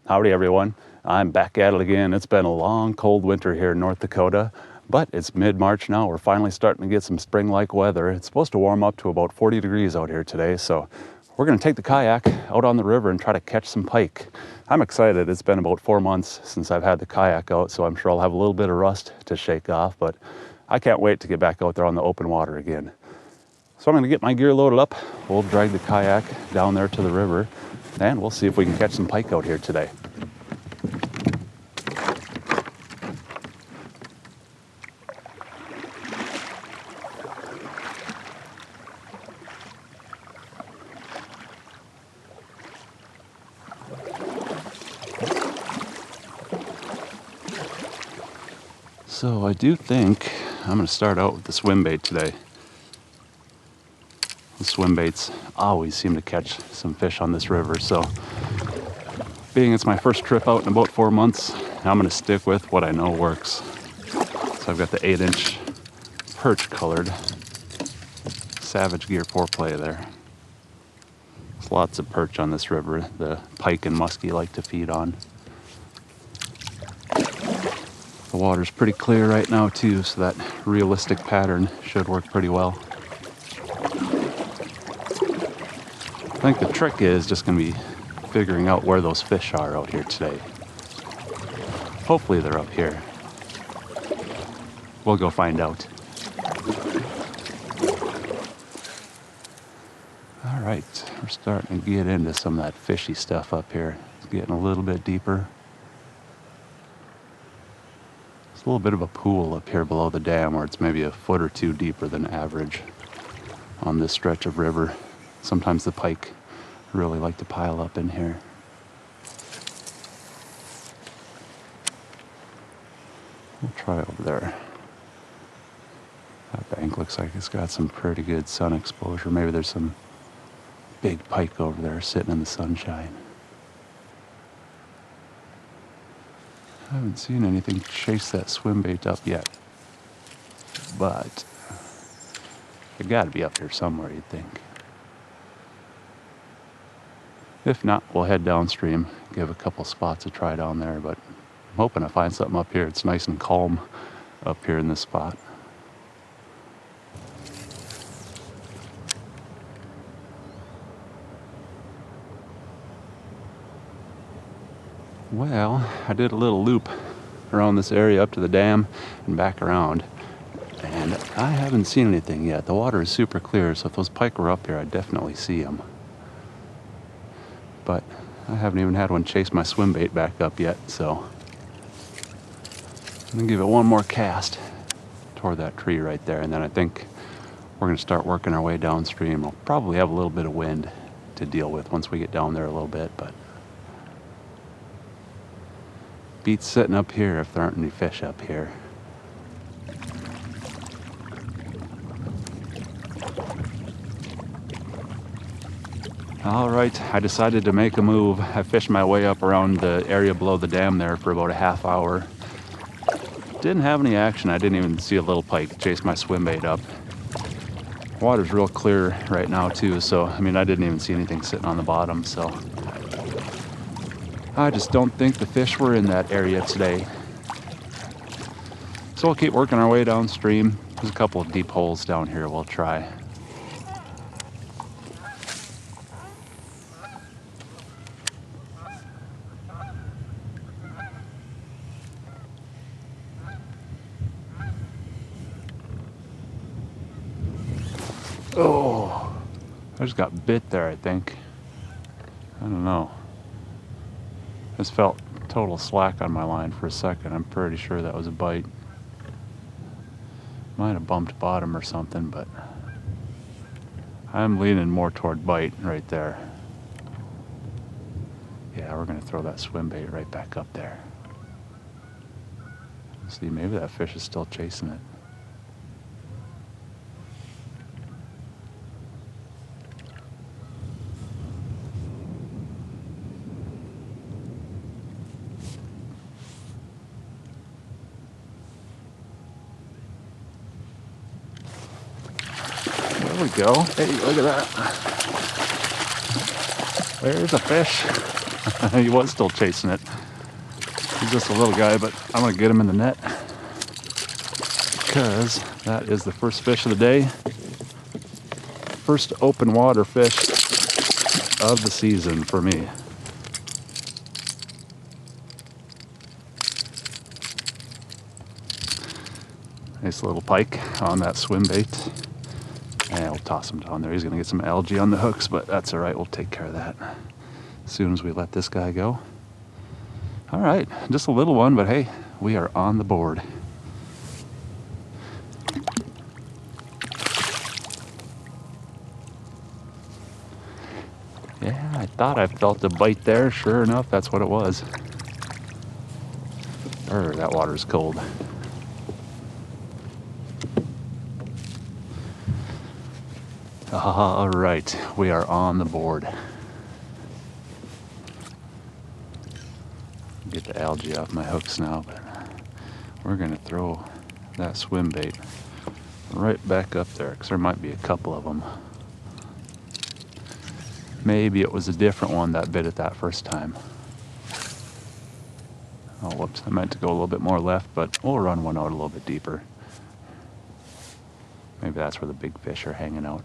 Howdy everyone, I'm back at it again. It's been a long cold winter here in North Dakota, but it's mid-March now. We're finally starting to get some spring-like weather. It's supposed to warm up to about 40 degrees out here today, so we're gonna take the kayak out on the river and try to catch some pike. I'm excited. It's been about 4 months since I've had the kayak out, so I'm sure I'll have a little bit of rust to shake off, but I can't wait to get back out there on the open water again. So I'm gonna get my gear loaded up. We'll drag the kayak down there to the river, and we'll see if we can catch some pike out here today. So I do think I'm gonna start out with the swim bait today. The swim baits always seem to catch some fish on this river, so being it's my first trip out in about 4 months, I'm gonna stick with what I know works. So I've got the 8-inch perch colored Savage Gear 4-play there. There's lots of perch on this river. The pike and muskie like to feed on. The water's pretty clear right now too, so that realistic pattern should work pretty well. I think the trick is just going to be figuring out where those fish are out here today. Hopefully they're up here. We'll go find out. All right, we're starting to get into some of that fishy stuff up here. It's getting a little bit deeper. There's a little bit of a pool up here below the dam where it's maybe a foot or two deeper than average on this stretch of river. Sometimes the pike really like to pile up in here. We'll try over there. That bank looks like it's got some pretty good sun exposure. Maybe there's some big pike over there sitting in the sunshine. I haven't seen anything chase that swim bait up yet, but they gotta be up here somewhere, you'd think. If not, we'll head downstream, give a couple spots a try down there, but I'm hoping to find something up here. It's nice and calm up here in this spot. Well, I did a little loop around this area up to the dam and back around, and I haven't seen anything yet. The water is super clear, so if those pike were up here, I'd definitely see them. But I haven't even had one chase my swim bait back up yet, so I'm gonna give it one more cast toward that tree right there, and then I think we're gonna start working our way downstream. We'll probably have a little bit of wind to deal with once we get down there a little bit, but beats sitting up here if there aren't any fish up here. All right, I decided to make a move. I fished my way up around the area below the dam there for about a half hour. Didn't have any action. I didn't even see a little pike chase my swim bait up. Water's real clear right now too, so I mean I didn't even see anything sitting on the bottom, so I just don't think the fish were in that area today. So we'll keep working our way downstream. There's a couple of deep holes down here we'll try. Oh, I just got bit there, I think. I don't know. Just felt total slack on my line for a second. I'm pretty sure that was a bite. Might have bumped bottom or something, but I'm leaning more toward bite right there. Yeah, we're gonna throw that swim bait right back up there. See, maybe that fish is still chasing it. There we go. Hey, look at that. There's a fish. He was still chasing it. He's just a little guy, but I'm gonna get him in the net because that is the first fish of the day. First open water fish of the season for me. Nice little pike on that swim bait. And we'll toss him down there. He's gonna get some algae on the hooks, but that's all right. We'll take care of that as soon as we let this guy go. All right, just a little one, but hey, we are on the board. Yeah, I thought I felt a bite there. Sure enough, that's what it was. That water's cold. All right, we are on the board. Get the algae off my hooks now, but we're gonna throw that swim bait right back up there because there might be a couple of them. Maybe it was a different one that bit it that first time. Oh, whoops, I meant to go a little bit more left, but we'll run one out a little bit deeper. Maybe that's where the big fish are hanging out.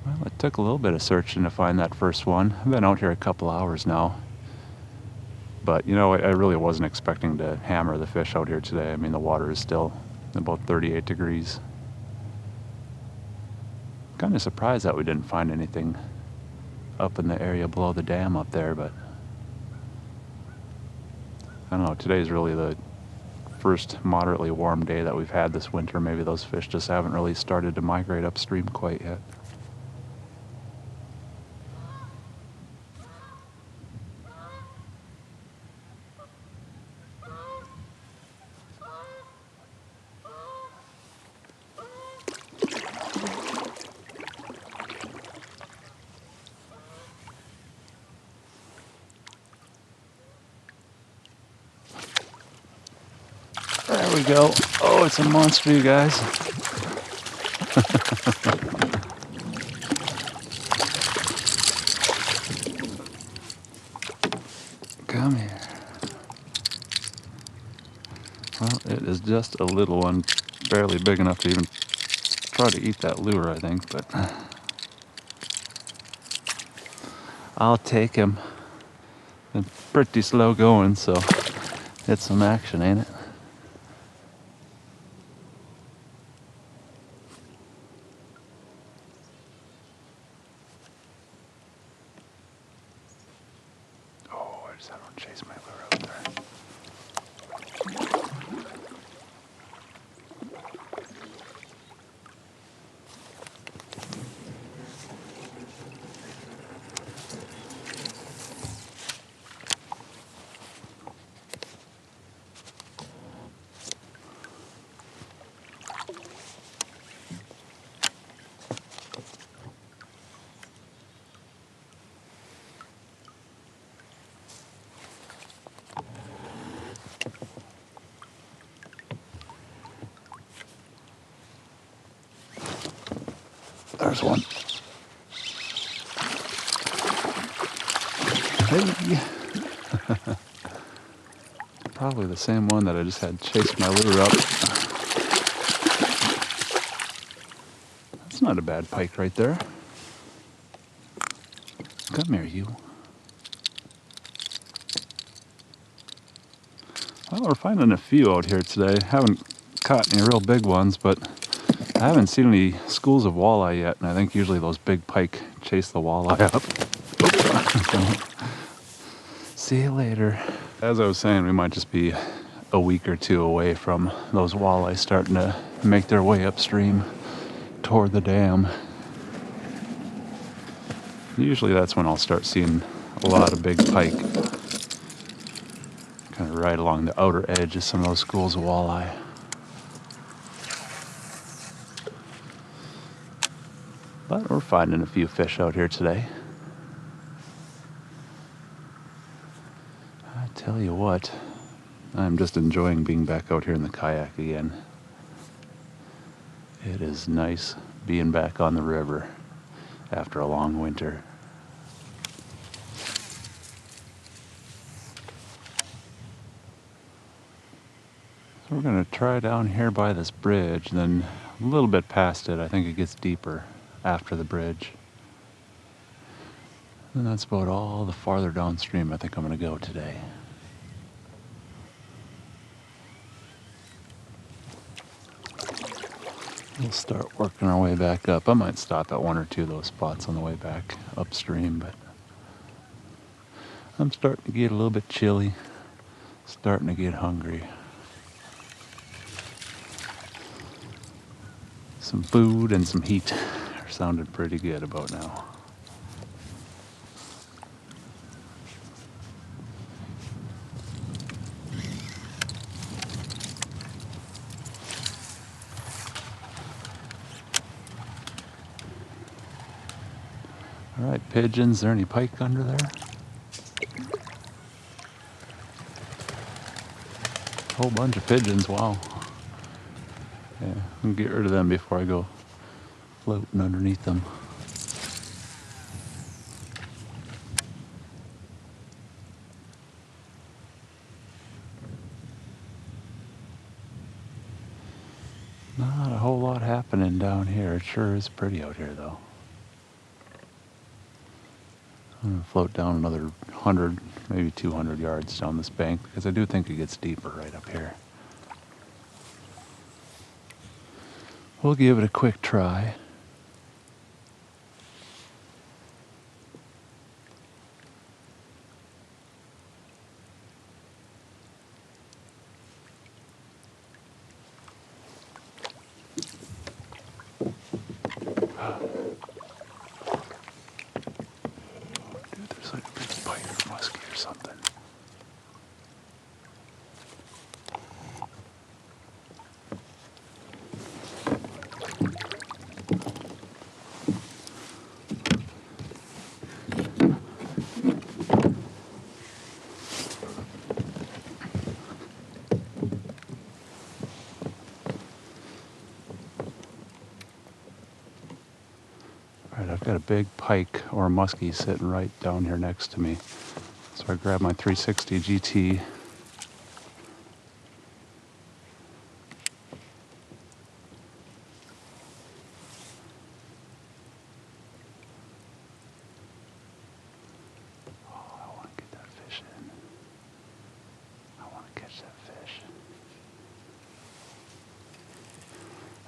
Well, it took a little bit of searching to find that first one. I've been out here a couple hours now. But, you know, I really wasn't expecting to hammer the fish out here today. I mean, the water is still about 38 degrees. Kind of surprised that we didn't find anything up in the area below the dam up there, but I don't know, today's really the first moderately warm day that we've had this winter. Maybe those fish just haven't really started to migrate upstream quite yet. There we go. Oh, it's a monster, you guys. Come here. Well, it is just a little one, barely big enough to even try to eat that lure, I think, but I'll take him. It's pretty slow going, so it's some action, ain't it? I don't chase my lure out there. There's one. Hey. Probably the same one that I just had chased my lure up. That's not a bad pike right there. Come here, you. Well, we're finding a few out here today. Haven't caught any real big ones, but I haven't seen any schools of walleye yet, and I think usually those big pike chase the walleye up. See you later. As I was saying, we might just be a week or two away from those walleye starting to make their way upstream toward the dam. Usually that's when I'll start seeing a lot of big pike. Kind of right along the outer edge of some of those schools of walleye. But we're finding a few fish out here today. I tell you what, I'm just enjoying being back out here in the kayak again. It is nice being back on the river after a long winter. So we're going to try down here by this bridge, then a little bit past it. I think it gets deeper after the bridge. And that's about all the farther downstream I think I'm going to go today. We'll start working our way back up. I might stop at one or two of those spots on the way back upstream, but I'm starting to get a little bit chilly, starting to get hungry. Some food and some heat are sounding pretty good about now. All right, pigeons. Is there any pike under there? A whole bunch of pigeons, wow. Yeah, I'm gonna get rid of them before I go floating underneath them. Not a whole lot happening down here. It sure is pretty out here though. I'm going to float down another 100, maybe 200 yards down this bank because I do think it gets deeper right up here. We'll give it a quick try. I've got a big pike or a muskie sitting right down here next to me. So I grab my 360 GT. Oh, I want to get that fish in. I want to catch that fish.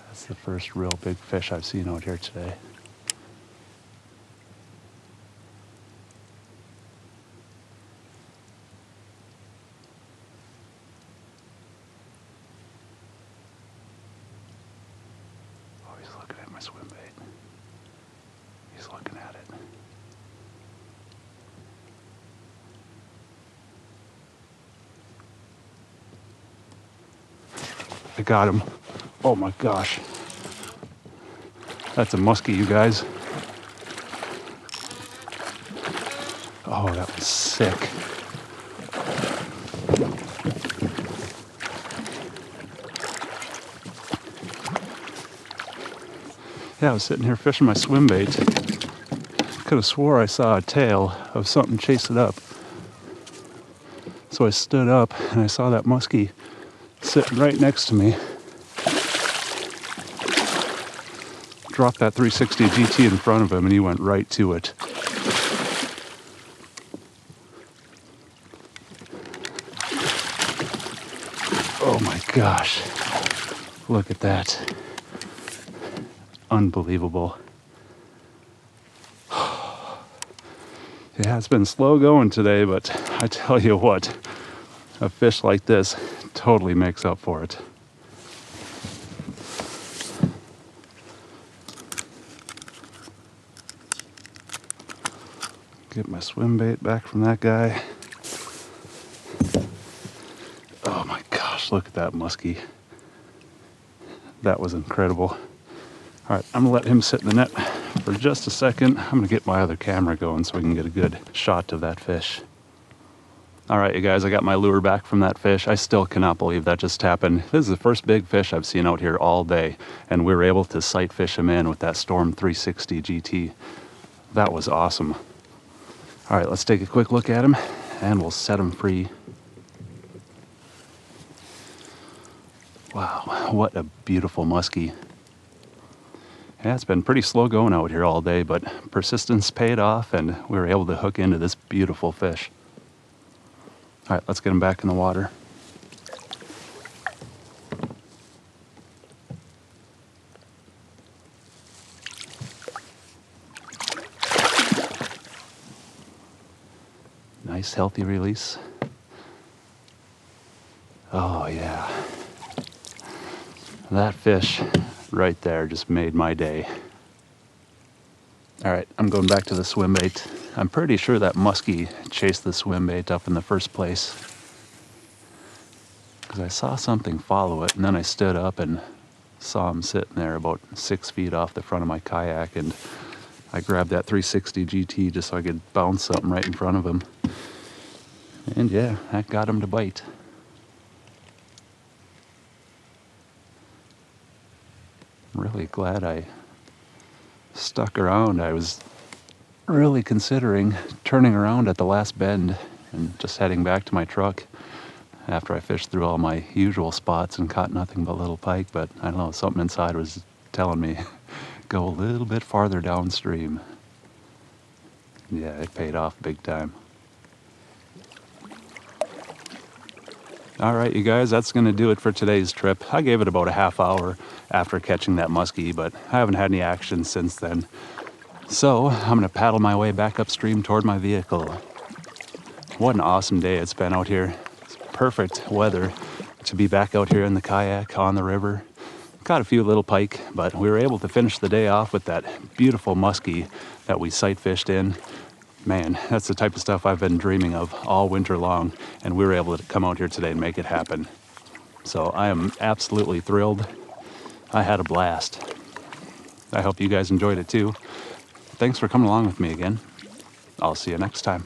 That's the first real big fish I've seen out here today. My swim bait. He's looking at it. I got him. Oh my gosh. That's a muskie, you guys. Oh, that was sick. Yeah, I was sitting here fishing my swim bait. Could have swore I saw a tail of something chase it up. So I stood up and I saw that muskie sitting right next to me. Dropped that 360 GT in front of him and he went right to it. Oh my gosh. Look at that. Unbelievable. Yeah, it's been slow going today, but I tell you what, a fish like this totally makes up for it. Get my swim bait back from that guy. Oh my gosh, look at that muskie. That was incredible. All right, I'm gonna let him sit in the net for just a second. I'm gonna get my other camera going so we can get a good shot of that fish. All right, you guys, I got my lure back from that fish. I still cannot believe that just happened. This is the first big fish I've seen out here all day, and we were able to sight fish him in with that Storm 360 GT. That was awesome. All right, let's take a quick look at him, and we'll set him free. Wow, what a beautiful muskie. Yeah, it's been pretty slow going out here all day, but persistence paid off, and we were able to hook into this beautiful fish. All right, let's get him back in the water. Nice, healthy release. Oh, yeah. That fish right there just made my day. All right, I'm going back to the swim bait. I'm pretty sure that muskie chased the swim bait up in the first place, because I saw something follow it, and then I stood up and saw him sitting there about 6 feet off the front of my kayak, and I grabbed that 360 GT just so I could bounce something right in front of him. And yeah, that got him to bite. I'm really glad I stuck around. I was really considering turning around at the last bend and just heading back to my truck after I fished through all my usual spots and caught nothing but little pike, but I don't know, something inside was telling me go a little bit farther downstream. Yeah, it paid off big time. All right, you guys, that's going to do it for today's trip. I gave it about a half hour after catching that muskie, but I haven't had any action since then. So I'm going to paddle my way back upstream toward my vehicle. What an awesome day it's been out here. It's perfect weather to be back out here in the kayak on the river. Caught a few little pike, but we were able to finish the day off with that beautiful muskie that we sight fished in. Man, that's the type of stuff I've been dreaming of all winter long, and we were able to come out here today and make it happen. So I am absolutely thrilled. I had a blast. I hope you guys enjoyed it too. Thanks for coming along with me again. I'll see you next time.